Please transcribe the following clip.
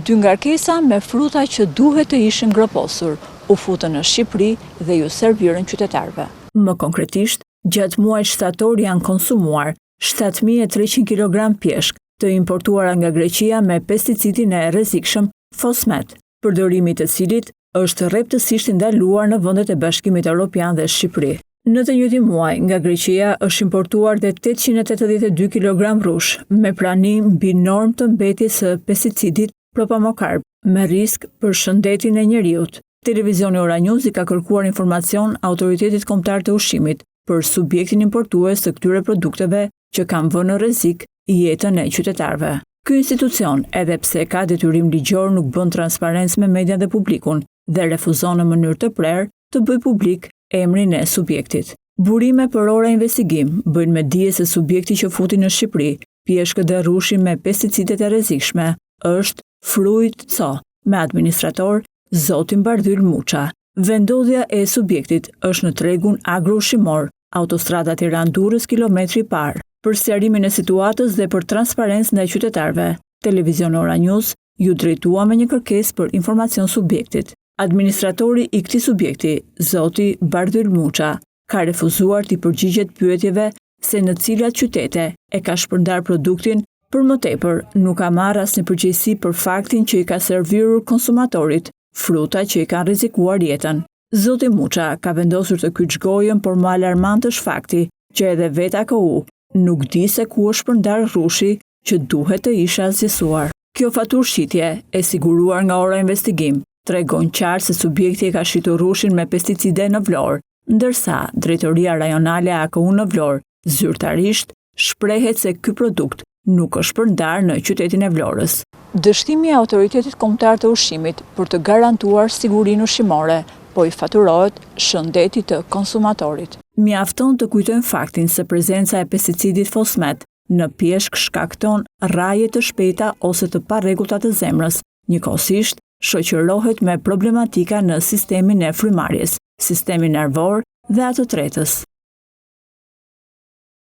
Dy ngarkesa me fruta që duhet të ishin ngroposur, u futën në Shqipëri dhe ju servirën qytetarëve. Më konkretisht, gjatë muajit shtator janë konsumuar 7.300 kg pjeshk të importuara nga Greqia me pesticidin e rrezikshëm Fosmet, përdorimi të cilit është rreptësisht ndaluar në vendet e Bashkimit Evropian dhe Shqipëri. Në të njëjtin muaj, nga Greqia është importuar dhe 882 kg rrush me pranim mbi normë të mbetjes së pesticidit propamokarp me risk për shëndetin e njerëzit. Televizioni Ora News i ka kërkuar informacion Autoritetit Kombëtar të Ushqimit për subjektin importues të këtyre produkteve që kanë vënë në rrezik jetën e qytetarëve. Ky institucion, edhe pse ka detyrim ligjor, nuk bën transparencë me median dhe publikun dhe refuzon në mënyrë të prerë të bëjë publik emrin e subjektit. Burime për ora investigim bëjnë me dije se subjekti që futi në Shqipëri pjeshkët dhe rrushin me pesticidet e rrezikshme është Fruit Co, me administrator Zotin Bardhyl Muça. Vendodhja e subjektit është në tregun agro-ushqimor, Autostrada Tiranë-Durrës kilometri i parë. Për sqarimin e situatës dhe për transparencë ndaj qytetarëve, Televizioni Ora News ju drejtua me një kërkesë për informacion subjektit. Administratori i këtij subjekti, Zoti Bardhyl Muça, ka refuzuar t'i përgjigjet pyetjeve se në cilat qytete e ka shpërndar produktin. Për më tepër, nuk ka marrë asnjë përgjegjësi për faktin që i ka servirur konsumatorit fruta që i kanë rrezikuar jetën. Zoti Muça ka vendosur të kyç gojën, por më alarmant është fakti që edhe vetë AKU nuk di se ku është shpërndar rrushi që duhet të ishte zgjesuar. Kjo faturshitje, e siguruar nga Ora Investigim, tregon qartë se subjekti e ka shitur rrushin me pesticide në Vlorë, ndërsa Drejtoria Rajonale e AKU në Vlorë zyrtarisht shprehet se ky produkt nuk është shpërndar në qytetin e Vlorës. Dështimi i Autoritetit Kombëtar të Ushqimit për të garantuar sigurinë ushqimore, po i faturohet shëndetit të konsumatorit. Mjafton të kujtojmë faktin se prezenca e pesticidit Fosmet në pjeshk shkakton rraje të shpejta ose të parregullta të zemrës, njëkohësisht shoqërohet me problematika në sistemin e frymarrjes, sistemin nervor dhe atë të tretës.